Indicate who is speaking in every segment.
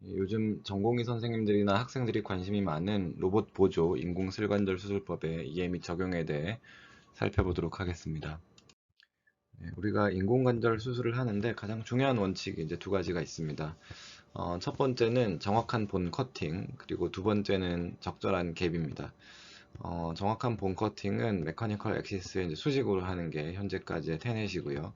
Speaker 1: 요즘 전공의 선생님들이나 학생들이 관심이 많은 로봇 보조 인공슬관절 수술법의 이해 및 적용에 대해 살펴보도록 하겠습니다. 우리가 인공관절 수술을 하는데 가장 중요한 원칙이 이제 두 가지가 있습니다. 첫 번째는 정확한 본 커팅, 그리고 두 번째는 적절한 갭입니다. 정확한 본 커팅은 메커니컬 엑시스에 이제 수직으로 하는 게 현재까지의 테넷이고요.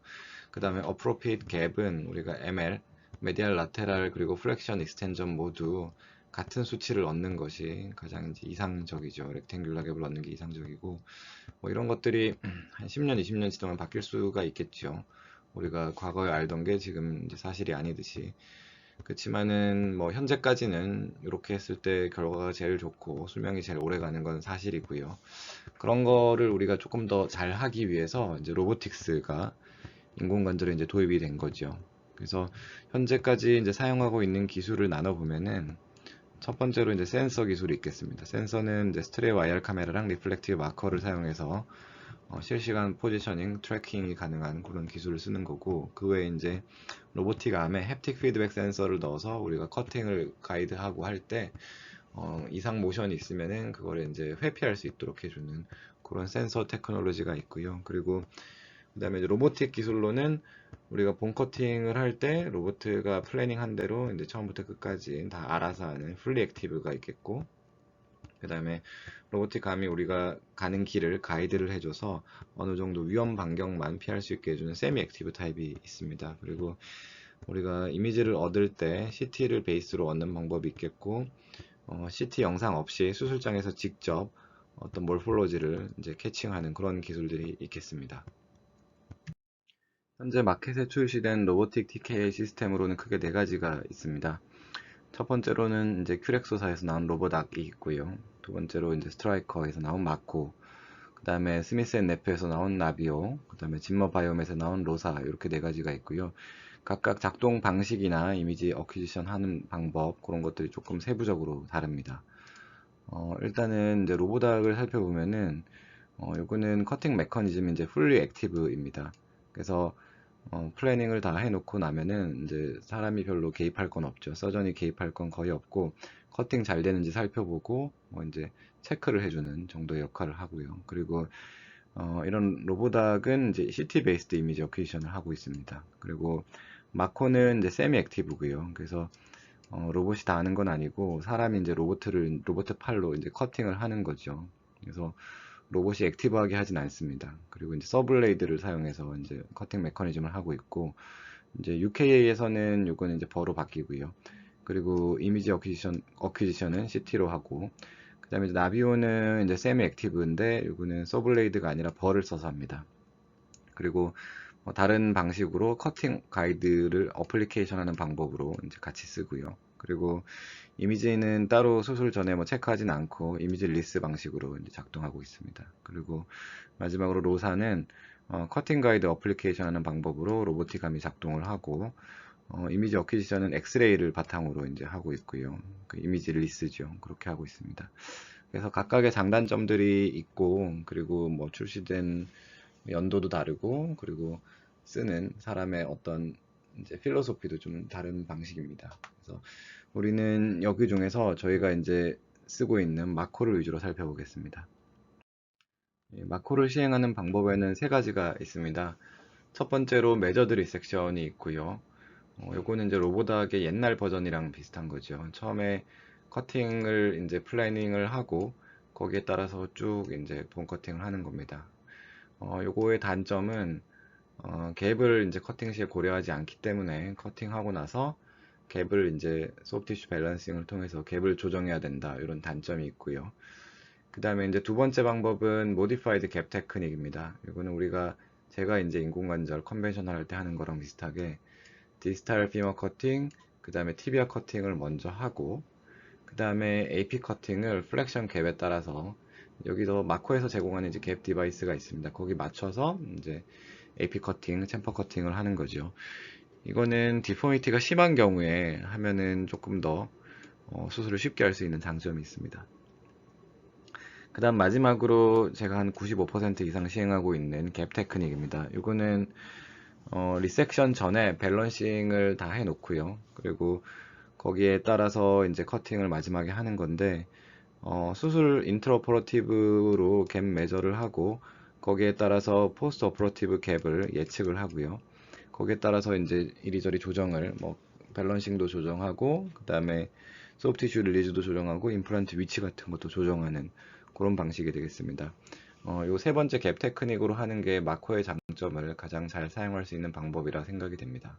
Speaker 1: 그 다음에 appropriate 갭은 우리가 ML, 메디알 라테랄 그리고 플렉션 익스텐전 모두 같은 수치를 얻는 것이 가장 이제 이상적이죠. 렉탱귤라 갭을 얻는 게 이상적이고, 뭐 이런 것들이 한 10년, 20년 지나면 바뀔 수가 있겠죠. 우리가 과거에 알던 게 지금 이제 사실이 아니듯이. 그렇지만은 뭐 현재까지는 이렇게 했을 때 결과가 제일 좋고 수명이 제일 오래 가는 건 사실이고요. 그런 거를 우리가 조금 더 잘 하기 위해서 이제 로보틱스가 인공관절에 이제 도입이 된 거죠. 그래서 현재까지 이제 사용하고 있는 기술을 나눠보면은 첫 번째로 이제 센서 기술이 있겠습니다. 센서는 이제 스트레이 IR 카메라랑 리플렉티브 마커를 사용해서 실시간 포지셔닝, 트래킹이 가능한 그런 기술을 쓰는 거고, 그 외에 이제 로보틱 암에 햅틱 피드백 센서를 넣어서 우리가 커팅을 가이드하고 할 때 이상 모션이 있으면은 그거를 이제 회피할 수 있도록 해주는 그런 센서 테크놀로지가 있고요. 그리고 그다음에 이제 로보틱 기술로는 우리가 본 커팅을 할 때 로보트가 플래닝한 대로 이제 처음부터 끝까지 다 알아서 하는 풀리 액티브가 있겠고, 그다음에 로보틱 감이 우리가 가는 길을 가이드를 해줘서 어느 정도 위험 반경만 피할 수 있게 해주는 세미 액티브 타입이 있습니다. 그리고 우리가 이미지를 얻을 때 CT를 베이스로 얻는 방법이 있겠고, CT 영상 없이 수술장에서 직접 어떤 몰폴로지를 이제 캐칭하는 그런 기술들이 있겠습니다. 현재 마켓에 출시된 로보틱 TKA 시스템으로는 크게 네 가지가 있습니다. 첫 번째로는 이제 큐렉소사에서 나온 로보닥이 있고요. 두 번째로 이제 스트라이커에서 나온 마코, 그 다음에 스미스앤네프에서 나온 나비오, 그 다음에 짐머 바이옴에서 나온 로사, 이렇게 네 가지가 있고요. 각각 작동 방식이나 이미지 어퀴지션 하는 방법, 그런 것들이 조금 세부적으로 다릅니다. 일단은 이제 로보닥을 살펴보면은, 요거는 커팅 메커니즘이 이제 풀리 액티브입니다. 그래서 플래닝을 다 해놓고 나면은 이제 사람이 별로 개입할 건 없죠. 서전이 개입할 건 거의 없고, 커팅 잘 되는지 살펴보고 뭐 이제 체크를 해주는 정도의 역할을 하고요. 그리고 이런 로보닥은 이제 CT 베이스드 이미지 어퀴지션을 하고 있습니다. 그리고 마코는 이제 세미 액티브고요. 그래서 로봇이 다 하는 건 아니고 사람이 이제 로보트 팔로 이제 커팅을 하는 거죠. 그래서 로봇이 액티브하게 하진 않습니다. 그리고 이제 서블레이드를 사용해서 이제 커팅 메커니즘을 하고 있고, 이제 UKA에서는 요거는 이제 버로 바뀌고요. 그리고 이미지 어퀴지션은 CT로 하고, 그 다음에 나비오는 이제 세미 액티브인데 요거는 서블레이드가 아니라 벌을 써서 합니다. 그리고 다른 방식으로 커팅 가이드를 어플리케이션 하는 방법으로 이제 같이 쓰고요. 그리고 이미지는 따로 수술 전에 뭐 체크하진 않고 이미지 리스 방식으로 이제 작동하고 있습니다. 그리고 마지막으로 로사는 커팅 가이드 어플리케이션 하는 방법으로 로보틱감이 작동을 하고, 이미지 어퀴지션은 엑스레이를 바탕으로 이제 하고 있고요. 그 이미지 리스죠. 그렇게 하고 있습니다. 그래서 각각의 장단점들이 있고, 그리고 뭐 출시된 연도도 다르고, 그리고 쓰는 사람의 어떤 이제 필로소피도 좀 다른 방식입니다. 그래서 우리는 여기 중에서 저희가 이제 쓰고 있는 마코를 위주로 살펴보겠습니다. 마코를 시행하는 방법에는 세 가지가 있습니다. 첫 번째로 메저드 리섹션이 있고요. 요거는 이제 로보닥의 옛날 버전이랑 비슷한 거죠. 처음에 커팅을 이제 플래닝을 하고 거기에 따라서 쭉 이제 본 커팅을 하는 겁니다. 요거의 단점은 갭을 이제 커팅 시에 고려하지 않기 때문에 커팅하고 나서 갭을 이제 소프티슈 밸런싱을 통해서 갭을 조정해야 된다, 이런 단점이 있고요. 그 다음에 이제 두 번째 방법은 모디파이드 갭 테크닉입니다. 이거는 제가 이제 인공관절 컨벤셔널 할 때 하는 거랑 비슷하게 디스탈 피머 커팅, 그 다음에 티비아 커팅을 먼저 하고, 그 다음에 AP 커팅을 플렉션 갭에 따라서 여기서 마코에서 제공하는 이제 갭 디바이스가 있습니다. 거기 맞춰서 이제 AP 커팅, 챔퍼 커팅을 하는 거죠. 이거는 디포미티가 심한 경우에 하면은 조금 더 수술을 쉽게 할 수 있는 장점이 있습니다. 그 다음 마지막으로 제가 한 95% 이상 시행하고 있는 갭 테크닉입니다. 이거는 리섹션 전에 밸런싱을 다 해놓고요. 그리고 거기에 따라서 이제 커팅을 마지막에 하는 건데, 수술 인트로퍼러티브로 갭 메저를 하고, 거기에 따라서 포스트 오퍼러티브 갭을 예측을 하고요. 거기에 따라서 이제 이리저리 조정을, 뭐, 밸런싱도 조정하고, 그 다음에 소프티슈 릴리즈도 조정하고, 임플란트 위치 같은 것도 조정하는 그런 방식이 되겠습니다. 요 세 번째 갭 테크닉으로 하는 게 마코의 장점을 가장 잘 사용할 수 있는 방법이라 생각이 됩니다.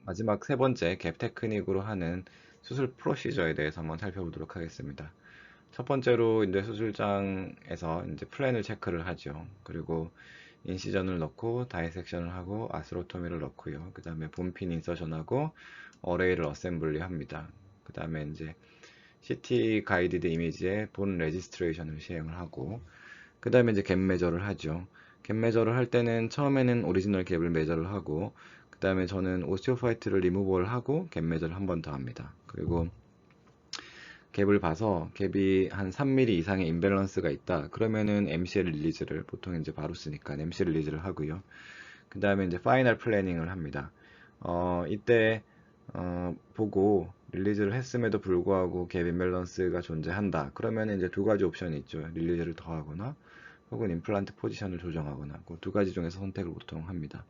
Speaker 1: 마지막 세 번째 갭 테크닉으로 하는 수술 프로시저에 대해서 한번 살펴보도록 하겠습니다. 첫 번째로 이제 수술장에서 이제 플랜을 체크를 하죠. 그리고 인시전을 넣고 다이섹션을 하고 아스로토미를 넣고요. 그 다음에 본핀 인서션하고 어레이를 어셈블리 합니다. 그 다음에 이제 CT 가이디드 이미지에 본 레지스트레이션을 시행을 하고, 그 다음에 이제 갭 매저를 하죠. 갭 매저를 할 때는 처음에는 오리지널 갭을 매저를 하고, 그 다음에 저는 오스티오파이트를 리무버를 하고 갭 매저를 한 번 더 합니다. 그리고 갭을 봐서 갭이 한 3mm 이상의 임밸런스가 있다. 그러면은 MCL 릴리즈를 보통 이제 바로 쓰니까 MCL 릴리즈를 하고요. 그 다음에 이제 파이널 플래닝을 합니다. 이때 보고 릴리즈를 했음에도 불구하고 갭 임밸런스가 존재한다. 그러면 이제 두 가지 옵션이 있죠. 릴리즈를 더하거나 혹은 임플란트 포지션을 조정하거나 그 두 가지 중에서 선택을 보통 합니다.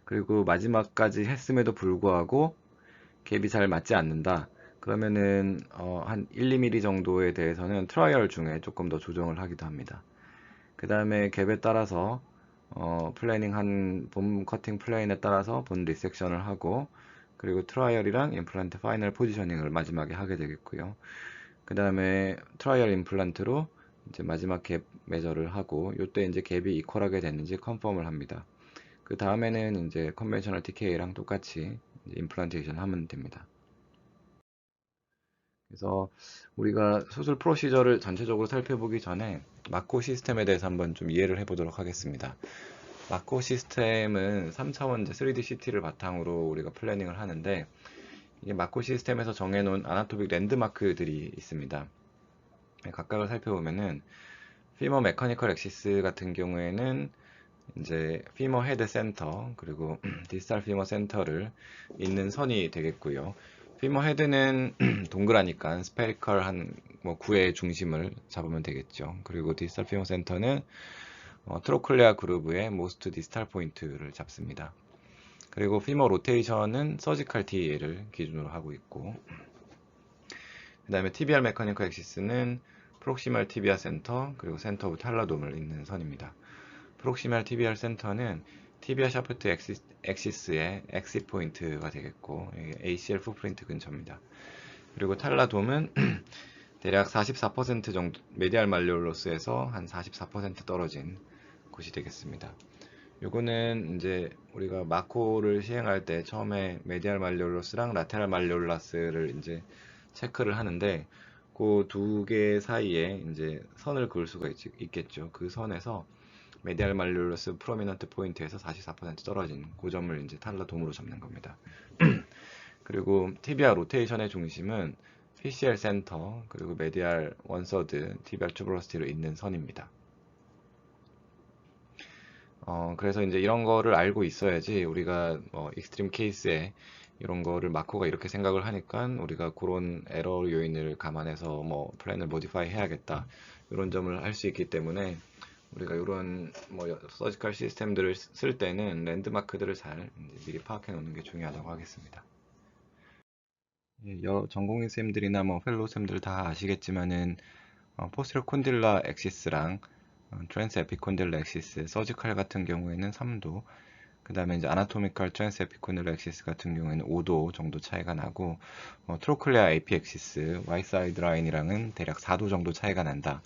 Speaker 1: 그리고 마지막까지 했음에도 불구하고 갭이 잘 맞지 않는다. 그러면은 한 1, 2mm 정도에 대해서는 트라이얼 중에 조금 더 조정을 하기도 합니다. 그 다음에 갭에 따라서 플래닝 한 본 커팅 플레인에 따라서 본 리섹션을 하고, 그리고 트라이얼이랑 임플란트 파이널 포지셔닝을 마지막에 하게 되겠고요. 그 다음에 트라이얼 임플란트로 이제 마지막 갭 매저를 하고, 요때 이제 갭이 이퀄하게 됐는지 컨펌을 합니다. 그 다음에는 이제 컨벤셔널 TK랑 똑같이 임플란테이션 하면 됩니다. 그래서 우리가 수술 프로시저를 전체적으로 살펴보기 전에 마코 시스템에 대해서 한번 좀 이해를 해보도록 하겠습니다. 마코 시스템은 3차원 3D CT를 바탕으로 우리가 플래닝을 하는데, 이게 마코 시스템에서 정해놓은 아나토믹 랜드마크들이 있습니다. 각각을 살펴보면은 피머 메커니컬 엑시스 같은 경우에는 이제 피머 헤드 센터 그리고 디스탈 피머 센터를 잇는 선이 되겠고요. 피머 헤드는 동그라니까 스페리컬 한뭐 9의 중심을 잡으면 되겠죠. 그리고 디스탈 피머 센터는 트로클레아 그루브의 모스트 디스탈 포인트를 잡습니다. 그리고 피머 로테이션은 서지컬 T를 기준으로 하고 있고, 그 다음에 티비알 메커니컬 엑시스는 프록시멀 티비아 센터 그리고 센터 오브 탈라돔을 잇는 선입니다. 프록시멀 티비알 센터는 티비아 샤프트 엑시스의 엑시 포인트가 되겠고, ACL 풋프린트 근처입니다. 그리고 탈라돔은 대략 44% 정도, 메디알 말레올로스에서 한 44% 떨어진 곳이 되겠습니다. 요거는 이제 우리가 마코를 시행할 때 처음에 메디알 말레올로스랑 라테랄 말레올라스를 이제 체크를 하는데, 그 두 개 사이에 이제 선을 그을 수가 있겠죠. 그 선에서 메디알 말레올러스 프로미넌트 포인트에서 44% 떨어진 그 점을 이제 탈라돔으로 잡는 겁니다. 그리고 티비아 로테이션의 중심은 PCL 센터 그리고 메디알 원서드 티비아 튜브러스티로 있는 선입니다. 그래서 이제 이런 거를 알고 있어야지 우리가 익스트림 케이스에 이런 거를 마코가 이렇게 생각을 하니까 우리가 그런 에러 요인을 감안해서 뭐 플랜을 모디파이 해야겠다 이런 점을 할 수 있기 때문에, 우리가 이런 서지컬 시스템들을 쓸 때는 랜드마크들을 잘 미리 파악해 놓는 게 중요하다고 하겠습니다. 전공의 쌤들이나 뭐 펠로우 쌤들 다 아시겠지만은 포스terior 콘딜라 엑시스랑 트랜스 에피콘딜라 엑시스, 서지컬 같은 경우에는 3도, 그 다음에 이제 아나토미컬 트랜스 에피콘딜라 엑시스 같은 경우에는 5도 정도 차이가 나고, 트로클레아 AP 엑시스, 와이사이드 라인이랑은 대략 4도 정도 차이가 난다.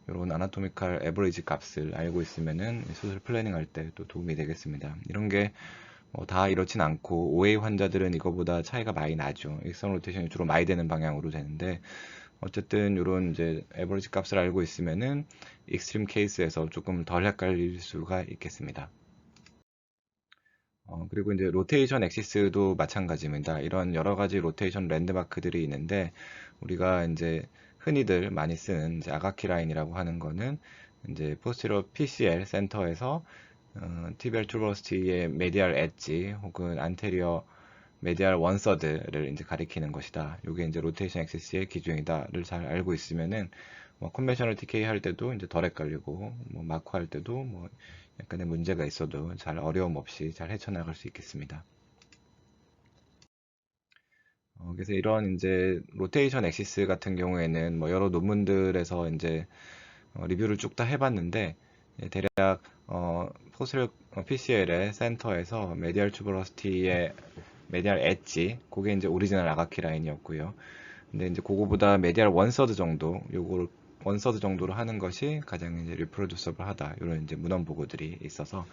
Speaker 1: 이런 아나토미컬 에버리지 값을 알고 있으면은 수술 플래닝 할 때 또 도움이 되겠습니다. 이런 게 다 이렇진 않고 OA 환자들은 이거보다 차이가 많이 나죠. 일선 로테이션이 주로 많이 되는 방향으로 되는데, 어쨌든 이런 이제 에버리지 값을 알고 있으면은 익스트림 케이스에서 조금 덜 헷갈릴 수가 있겠습니다. 그리고 이제 로테이션 엑시스도 마찬가지입니다. 이런 여러 가지 로테이션 랜드마크들이 있는데, 우리가 이제 흔히들 많이 쓰는 이제 아가키 라인이라고 하는 거는 이제 포스티러 PCL 센터에서 TBR 튜버러시티의 메디알 엣지 혹은 안테리어 메디알 원서드를 이제 가리키는 것이다. 이게 이제 로테이션 엑시스의 기준이다를 잘 알고 있으면은 뭐 컨벤셔널 TK 할 때도 이제 덜 헷갈리고 뭐 마크 할 때도 뭐 약간의 문제가 있어도 잘 어려움 없이 잘 헤쳐나갈 수 있겠습니다. 그래서 이런 이제 로테이션 엑시스 같은 경우에는 뭐 여러 논문들에서 이제 리뷰를 쭉 다 해봤는데 대략 포슬 PCL의 센터에서 메디얼 튜버러시티의 메디얼 엣지 그게 이제 오리지널 아가키 라인이었고요. 근데 이제 그거보다 메디얼 원서드 정도 요거를 원서드 정도로 하는 것이 가장 이제 리프로듀서블하다 이런 이제 문헌 보고들이 있어서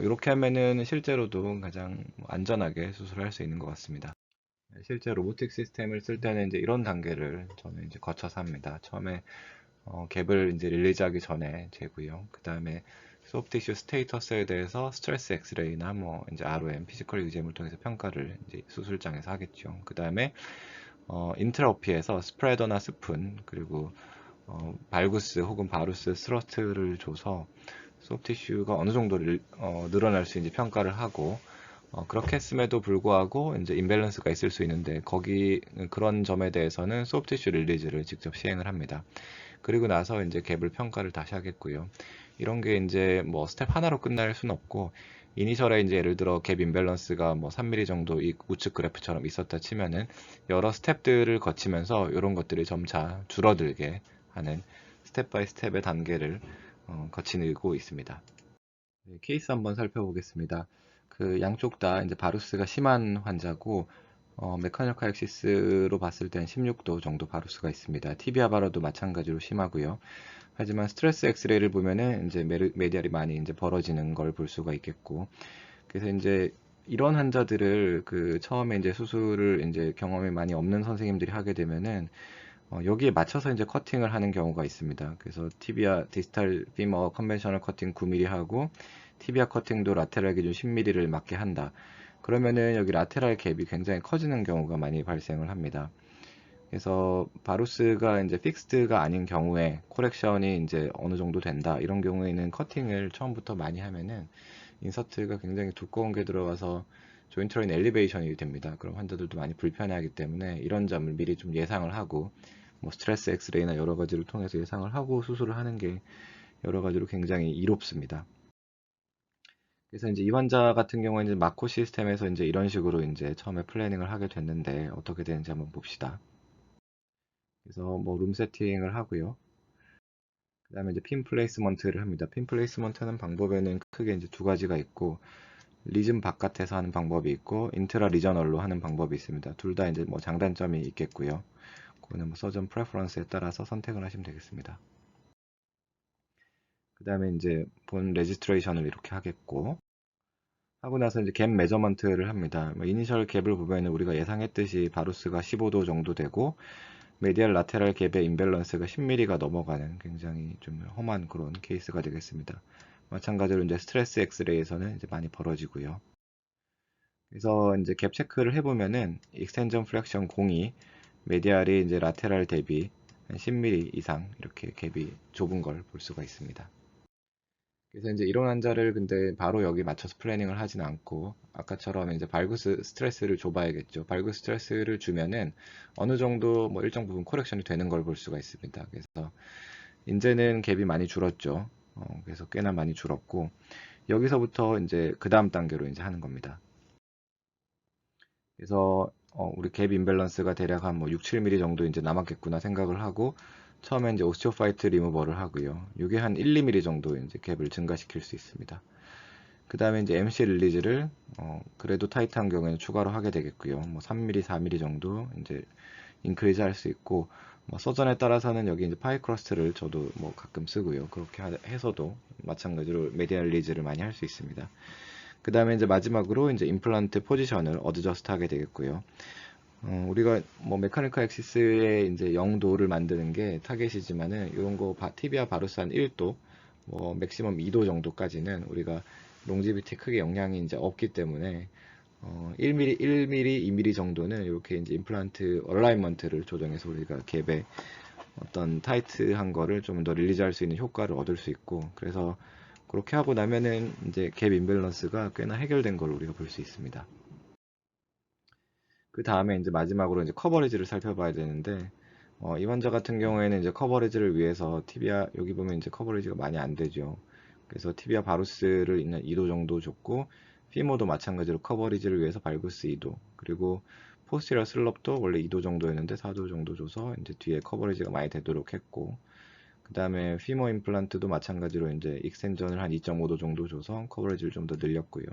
Speaker 1: 이렇게 하면은 실제로도 가장 안전하게 수술을 할 수 있는 것 같습니다. 실제 로보틱 시스템을 쓸 때는 이제 이런 단계를 저는 이제 거쳐서 합니다. 처음에 갭을 이제 릴리즈하기 전에 재고요. 그 다음에 소프티슈 스테이터스에 대해서 스트레스 엑스레이나 뭐 이제 ROM, 피지컬 유잼을 통해서 평가를 이제 수술장에서 하겠죠. 그 다음에 인트라오피에서 스프레더나 스푼 그리고 발구스 혹은 바루스 스러트를 줘서 소프티슈가 어느 정도 늘어날 수 있는지 평가를 하고 그렇게 했음에도 불구하고 이제 임밸런스가 있을 수 있는데 거기 그런 점에 대해서는 소프티슈 릴리즈를 직접 시행을 합니다. 그리고 나서 이제 갭을 평가를 다시 하겠고요. 이런 게 이제 뭐 스텝 하나로 끝날 수는 없고 이니셜에 이제 예를 들어 갭 임밸런스가 뭐 3mm 정도 이 우측 그래프처럼 있었다 치면은 여러 스텝들을 거치면서 이런 것들이 점차 줄어들게 하는 스텝 바이 스텝의 단계를 거치고 있습니다. 네, 케이스 한번 살펴보겠습니다. 그 양쪽 다 이제 바루스가 심한 환자고 메카니컬 카엑시스로 봤을 땐 16도 정도 바루스가 있습니다. 티비아 바로도 마찬가지로 심하고요. 하지만 스트레스 엑스레이를 보면은 이제 메디알이 많이 이제 벌어지는 걸 볼 수가 있겠고, 그래서 이제 이런 환자들을 그 처음에 이제 수술을 이제 경험이 많이 없는 선생님들이 하게 되면은 여기에 맞춰서 이제 커팅을 하는 경우가 있습니다. 그래서 티비아 디스탈 피머 컨벤셔널 커팅 9mm 하고 티비아 커팅도 라테랄 기준 10mm를 맞게 한다. 그러면은 여기 라테랄 갭이 굉장히 커지는 경우가 많이 발생을 합니다. 그래서 바루스가 이제 픽스드가 아닌 경우에 코렉션이 이제 어느 정도 된다. 이런 경우에는 커팅을 처음부터 많이 하면은 인서트가 굉장히 두꺼운 게 들어가서 조인트 라인 엘리베이션이 됩니다. 그럼 환자들도 많이 불편해하기 때문에 이런 점을 미리 좀 예상을 하고 뭐 스트레스 엑스레이나 여러 가지를 통해서 예상을 하고 수술을 하는 게 여러 가지로 굉장히 이롭습니다. 그래서 이제 이 환자 같은 경우에는 이제 마코 시스템에서 이제 이런 식으로 이제 처음에 플래닝을 하게 됐는데 어떻게 되는지 한번 봅시다. 그래서 뭐 룸 세팅을 하고요. 그 다음에 이제 핀 플레이스먼트를 합니다. 핀 플레이스먼트 하는 방법에는 크게 이제 두 가지가 있고 리전 바깥에서 하는 방법이 있고 인트라 리저널로 하는 방법이 있습니다. 둘 다 이제 뭐 장단점이 있겠고요. 그거는 뭐 서전 프레퍼런스에 따라서 선택을 하시면 되겠습니다. 그 다음에 이제 본 레지스트레이션을 이렇게 하겠고 하고 나서 이제 갭 메저먼트를 합니다. 뭐 이니셜 갭을 보면 우리가 예상했듯이 바루스가 15도 정도 되고 메디얼 라테랄 갭의 임밸런스가 10mm가 넘어가는 굉장히 좀 험한 그런 케이스가 되겠습니다. 마찬가지로 이제 스트레스 엑스레이에서는 이제 많이 벌어지고요. 그래서 이제 갭 체크를 해보면은 익스텐전 플렉션 02 메디알이 이제 라테랄 대비 한 10mm 이상 이렇게 갭이 좁은 걸 볼 수가 있습니다. 그래서 이제 이런 환자를 근데 바로 여기 맞춰서 플래닝을 하진 않고 아까처럼 이제 발구스 스트레스를 줘봐야겠죠. 발구스 스트레스를 주면은 어느 정도 뭐 일정 부분 코렉션이 되는 걸 볼 수가 있습니다. 그래서 이제는 갭이 많이 줄었죠. 그래서 꽤나 많이 줄었고 여기서부터 이제 그 다음 단계로 이제 하는 겁니다. 그래서 우리 갭 임밸런스가 대략 한 뭐 6, 7mm 정도 이제 남았겠구나 생각을 하고 처음에 이제 오스티오파이트 리무버를 하고요. 이게 한 1, 2mm 정도 이제 갭을 증가시킬 수 있습니다. 그 다음에 이제 MC 릴리즈를 그래도 타이트한 경우에는 추가로 하게 되겠고요. 뭐 3mm, 4mm 정도 이제 인크리즈 할 수 있고 뭐 서전에 따라서는 여기 이제 파이 크러스트를 저도 뭐 가끔 쓰고요. 그렇게 해서도 마찬가지로 메디알 릴리즈를 많이 할 수 있습니다. 그 다음에 이제 마지막으로 이제 임플란트 포지션을 어드저스트 하게 되겠고요. 우리가 뭐 메카니컬 엑시스의 이제 0도를 만드는 게 타겟이지만은 이런 거 티비아 바루스 한 1도, 뭐 맥시멈 2도 정도까지는 우리가 롱지비티 크게 영향이 이제 없기 때문에 1mm, 1mm, 2mm 정도는 이렇게 이제 임플란트 얼라이먼트를 조정해서 우리가 갭에 어떤 타이트한 거를 좀 더 릴리즈할 수 있는 효과를 얻을 수 있고 그래서 그렇게 하고 나면은 이제 갭 임밸런스가 꽤나 해결된 걸 우리가 볼 수 있습니다. 그 다음에 이제 마지막으로 이제 커버리지를 살펴봐야 되는데, 이 환자 같은 경우에는 이제 커버리지를 위해서 티비아, 여기 보면 이제 커버리지가 많이 안 되죠. 그래서 티비아 바루스를 있는 2도 정도 줬고, 피모도 마찬가지로 커버리지를 위해서 발구스 2도, 그리고 포스티리어 슬럽도 원래 2도 정도였는데 4도 정도 줘서 이제 뒤에 커버리지가 많이 되도록 했고, 그 다음에 피모 임플란트도 마찬가지로 이제 익스텐전을 한 2.5도 정도 줘서 커버리지를 좀 더 늘렸고요.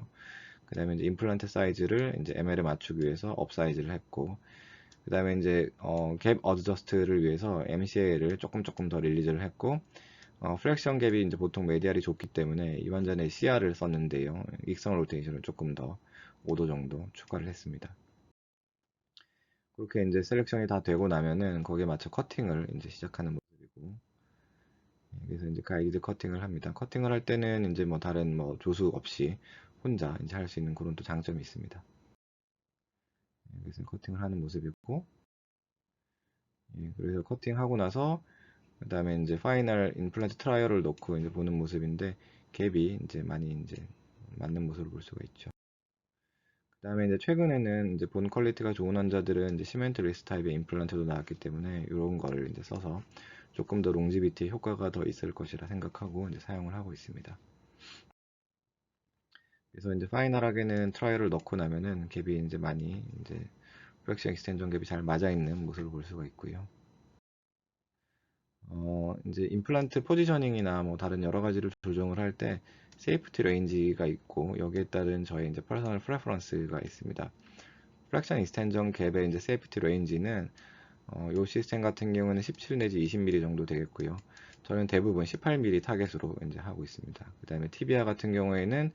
Speaker 1: 그 다음에 이제 임플란트 사이즈를 이제 ML에 맞추기 위해서 업 사이즈를 했고, 그 다음에 이제 갭 어드저스트를 위해서 MCA를 조금 더 릴리즈를 했고, 프랙션 갭이 이제 보통 메디알이 좁기 때문에 이 환자는 CR을 썼는데요. 익성 로테이션을 조금 더 5도 정도 추가를 했습니다. 그렇게 이제 셀렉션이 다 되고 나면은 거기에 맞춰 커팅을 이제 시작하는 모습이고, 그래서 이제 가이드 커팅을 합니다. 커팅을 할 때는 이제 뭐 다른 뭐 조수 없이 혼자 이제 할 수 있는 그런 또 장점이 있습니다. 그래서 커팅을 하는 모습이고, 그래서 커팅하고 나서 그 다음에 이제 파이널 임플란트 트라이얼을 놓고 이제 보는 모습인데 갭이 이제 많이 이제 맞는 모습을 볼 수가 있죠. 그 다음에 이제 최근에는 이제 본 퀄리티가 좋은 환자들은 이제 시멘트 리스 타입의 임플란트도 나왔기 때문에 이런 거를 이제 써서 조금 더 롱지비티 효과가 더 있을 것이라 생각하고 이제 사용을 하고 있습니다. 그래서 이제 파이널하게는 트라이얼을 넣고 나면은 갭이 이제 많이 이제 프랙션 익스텐전 갭이 잘 맞아 있는 모습을 볼 수가 있고요. 이제 임플란트 포지셔닝이나 뭐 다른 여러 가지를 조정을 할 때 세이프티 레인지가 있고 여기에 따른 저희 이제 퍼스널 프레퍼런스가 있습니다. 프랙션 익스텐전 갭의 이제 세이프티 레인지는 이 시스템 같은 경우는 17 내지 20mm 정도 되겠고요. 저는 대부분 18mm 타겟으로 이제 하고 있습니다. 그 다음에 티비아 같은 경우에는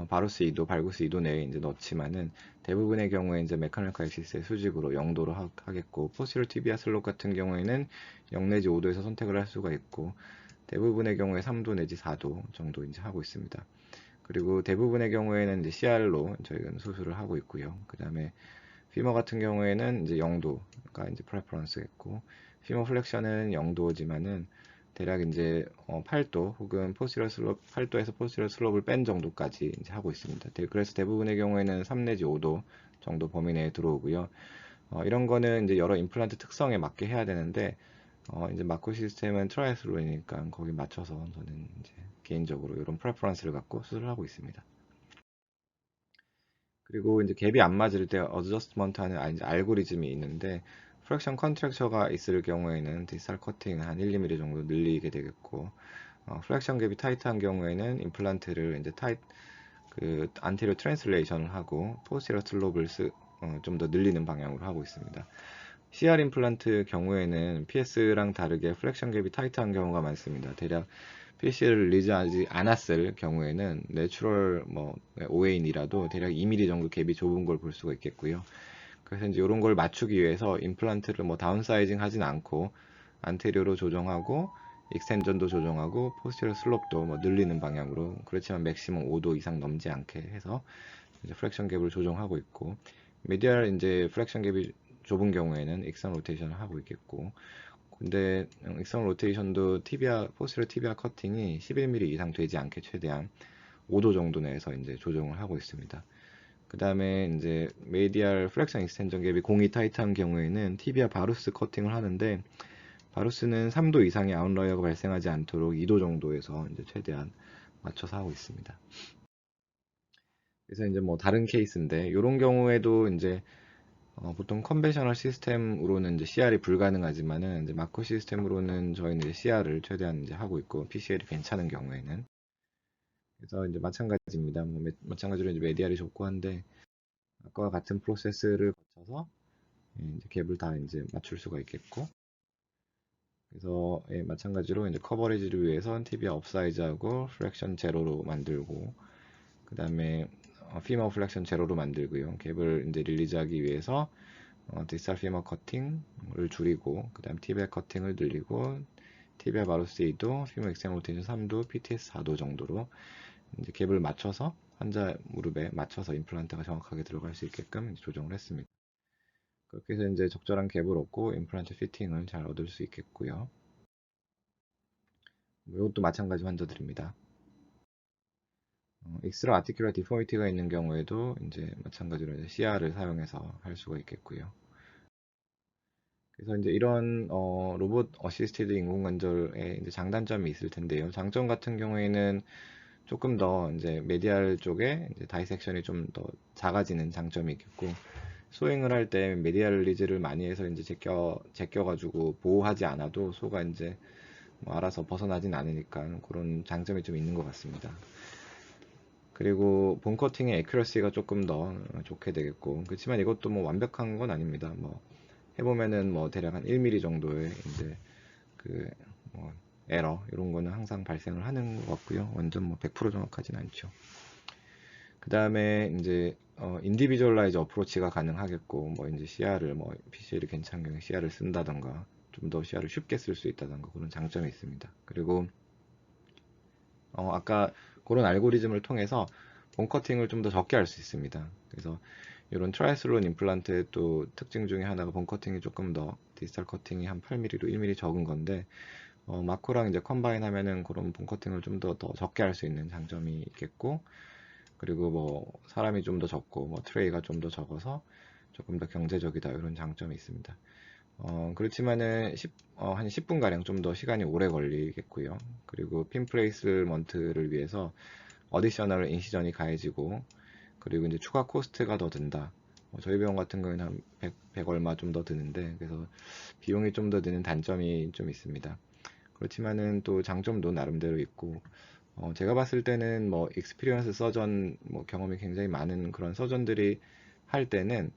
Speaker 1: 바루스 2도, 발구스 2도 내에 이제 넣지만은 대부분의 경우에 이제 메카니컬 엑시스의 수직으로 0도로 하겠고 포스티리어 티비아 슬롯 같은 경우에는 0 내지 5도에서 선택을 할 수가 있고 대부분의 경우에 3도 내지 4도 정도 이제 하고 있습니다. 그리고 대부분의 경우에는 이제 CR로 저희는 수술을 하고 있고요. 그 다음에 피머 같은 경우에는 이제 0도가 이제 프레퍼런스겠고 피머 플렉션은 0도지만은 대략 이제 8도 혹은 포스티리어 슬롭 8도에서 포스티리어 슬롭을 뺀 정도까지 이제 하고 있습니다. 그래서 대부분의 경우에는 3 내지 5도 정도 범위 내에 들어오고요. 이런 거는 이제 여러 임플란트 특성에 맞게 해야 되는데 이제 마코 시스템은 트라이애슬론이니까 거기 맞춰서 저는 이제 개인적으로 이런 프레퍼런스를 갖고 수술을 하고 있습니다. 그리고 이제 갭이 안 맞을 때 어드저스트먼트 하는 이제 알고리즘이 있는데 프랙션 컨트랙처가 있을 경우에는 디스탈 커팅 한 1, 2mm 정도 늘리게 되겠고 프랙션 갭이 타이트한 경우에는 임플란트를 이제 그 안테리어 트랜슬레이션을 하고 포스티리어 슬롭을 좀 더 늘리는 방향으로 하고 있습니다. CR 임플란트 경우에는 PS랑 다르게 프랙션 갭이 타이트한 경우가 많습니다. 대략 PC를 릴리즈하지 않았을 경우에는 내추럴 뭐 오웨인이라도 대략 2mm 정도 갭이 좁은 걸 볼 수가 있겠고요. 그래서 이제 이런 걸 맞추기 위해서 임플란트를 뭐 다운사이징 하진 않고 안테리어로 조정하고 익스텐전도 조정하고 포스티리어 슬롭도 뭐 늘리는 방향으로 그렇지만 맥시멈 5도 이상 넘지 않게 해서 이제 프랙션 갭을 조정하고 있고 미디얼 이제 프랙션 갭이 좁은 경우에는 익선 로테이션을 하고 있겠고 근데 익선 로테이션도 포스티리어 티비아 커팅이 11mm 이상 되지 않게 최대한 5도 정도 내에서 이제 조정을 하고 있습니다. 그 다음에 이제 메디알 플렉션 익스텐전 갭이 공이 타이트한 경우에는 티비아 바루스 커팅을 하는데 바루스는 3도 이상의 아웃라이어가 발생하지 않도록 2도 정도에서 이제 최대한 맞춰서 하고 있습니다. 그래서 이제 뭐 다른 케이스인데 이런 경우에도 이제 보통 컨벤셔널 시스템으로는 이제 CR이 불가능하지만은 이제 마커 시스템으로는 저희는 이제 CR을 최대한 이제 하고 있고 PCL이 괜찮은 경우에는 그래서 이제 마찬가지입니다. 뭐 마찬가지로 이제 메디알이 좁고 한데 아까와 같은 프로세스를 거쳐서 이제 갭을 다 이제 맞출 수가 있겠고 그래서 마찬가지로 이제 커버리지를 위해서 TBR 업사이즈하고 프랙션 제로로 만들고 그 다음에 피머 플렉션 제로로 만들고요. 갭을 이제 릴리즈하기 위해서 디스탈 피머 커팅을 줄이고 그 다음 티베 커팅을 늘리고 티베 바루스 2도, 피머 익스템 로테이션 3도, PTS 4도 정도로 이제 갭을 맞춰서 환자 무릎에 맞춰서 임플란트가 정확하게 들어갈 수 있게끔 조정을 했습니다. 그렇게 해서 이제 적절한 갭을 얻고 임플란트 피팅을 잘 얻을 수 있겠고요. 이것도 마찬가지 환자들입니다. 익스트라 아티큘러 디포미티가 있는 경우에도 이제 마찬가지로 이제 CR을 사용해서 할 수가 있겠고요. 그래서 이제 이런 로봇 어시스티드 인공관절의 이제 장단점이 있을 텐데요. 장점 같은 경우에는 조금 더 이제 메디알 쪽에 이제 다이섹션이 좀 더 작아지는 장점이 있겠고, 소행을 할 때 메디알 리즈를 많이 해서 이제 제껴가지고 보호하지 않아도 소가 이제 뭐 알아서 벗어나진 않으니까 그런 장점이 좀 있는 것 같습니다. 그리고 본 커팅의 에큐러시가 조금 더 좋게 되겠고, 그렇지만 이것도 뭐 완벽한 건 아닙니다. 뭐 해보면은 뭐 대략 한 1mm 정도의 이제 그뭐 에러 이런 거는 항상 발생을 하는 것 같고요. 완전 뭐 100% 정확하진 않죠. 그 다음에 이제 인디비주얼라이즈 어프로치가 가능하겠고, 뭐 이제 CR을 뭐 PCL이 괜찮은 경우에 CR을 쓴다던가 좀 더 CR을 쉽게 쓸 수 있다던가 그런 장점이 있습니다. 그리고 아까 그런 알고리즘을 통해서 본 커팅을 좀 더 적게 할 수 있습니다. 그래서 이런 트라이슬론 임플란트의 또 특징 중에 하나가 본 커팅이 조금 더 디지털 커팅이 한 8mm로 1mm 적은 건데, 마코랑 이제 컴바인 하면은 그런 본 커팅을 좀 더 적게 할 수 있는 장점이 있겠고, 그리고 뭐 사람이 좀 더 적고 뭐 트레이가 좀 더 적어서 조금 더 경제적이다 이런 장점이 있습니다. 그렇지만은 한 10분 가량 좀 더 시간이 오래 걸리겠고요. 그리고 핀 플레이스먼트를 위해서 어디셔널 인시전이 가해지고, 그리고 이제 추가 코스트가 더 든다. 저희 병원 같은 경우에는 한 100 얼마 좀 더 드는데, 그래서 비용이 좀 더 드는 단점이 좀 있습니다. 그렇지만은 또 장점도 나름대로 있고, 제가 봤을 때는 뭐 익스피리언스 서전 뭐 경험이 굉장히 많은 그런 서전들이 할 때는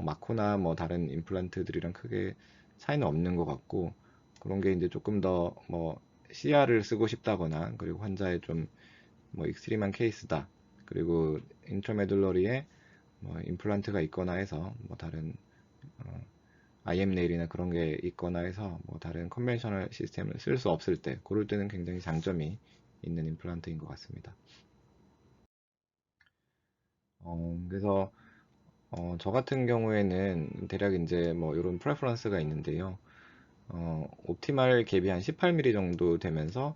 Speaker 1: 마코나 뭐 다른 임플란트들이랑 크게 차이는 없는 것 같고, 그런 게 이제 조금 더 뭐 CR을 쓰고 싶다거나, 그리고 환자의 좀 뭐 익스트림한 케이스다, 그리고 인트라메듈러리에 뭐 임플란트가 있거나 해서 뭐 다른 IM 네일이나 그런 게 있거나 해서 뭐 다른 컨벤셔널 시스템을 쓸 수 없을 때, 그럴 때는 굉장히 장점이 있는 임플란트인 것 같습니다. 그래서 저 같은 경우에는 대략 이제 뭐 이런 프레퍼런스가 있는데요. 옵티말 갭이 한 18mm 정도 되면서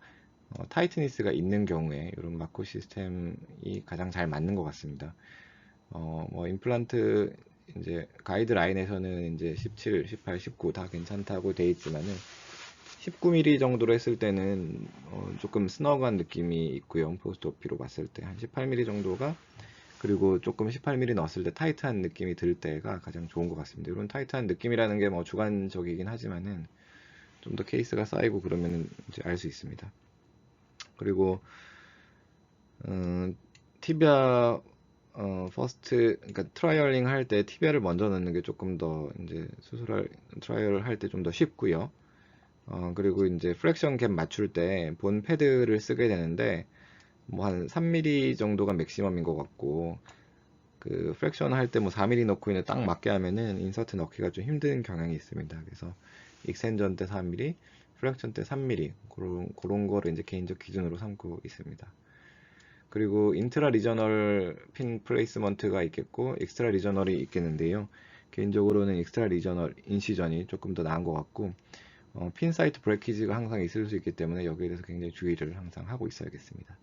Speaker 1: 타이트니스가 있는 경우에 이런 마코 시스템이 가장 잘 맞는 것 같습니다. 뭐 임플란트 이제 가이드라인에서는 이제 17, 18, 19 다 괜찮다고 돼 있지만은 19mm 정도로 했을 때는 조금 스너그한 느낌이 있고요. 포스트 오피로 봤을 때 한 18mm 정도가, 그리고 조금 18mm 넣었을 때 타이트한 느낌이 들 때가 가장 좋은 것 같습니다. 이런 타이트한 느낌이라는 게 뭐 주관적이긴 하지만은 좀 더 케이스가 쌓이고 그러면은 이제 알 수 있습니다. 그리고 티비아 퍼스트, 그러니까 트라이얼링 할 때 티비아를 먼저 넣는 게 조금 더 이제 수술할 트라이얼을 할 때 좀 더 쉽고요. 그리고 이제 프랙션 갭 맞출 때 본 패드를 쓰게 되는데 뭐 한 3mm 정도가 맥시멈인 것 같고, 그 프랙션 할 때 뭐 4mm 넣고 있는 딱 맞게 하면은 인서트 넣기가 좀 힘든 경향이 있습니다. 그래서 익센전 때 4mm, 프랙션 때 3mm 그런 거를 이제 개인적 기준으로 삼고 있습니다. 그리고 인트라 리저널 핀 플레이스먼트가 있겠고 익스트라 리저널이 있겠는데요. 개인적으로는 익스트라 리저널 인시전이 조금 더 나은 것 같고, 핀 사이트 브레이키지가 항상 있을 수 있기 때문에 여기에 대해서 굉장히 주의를 항상 하고 있어야겠습니다.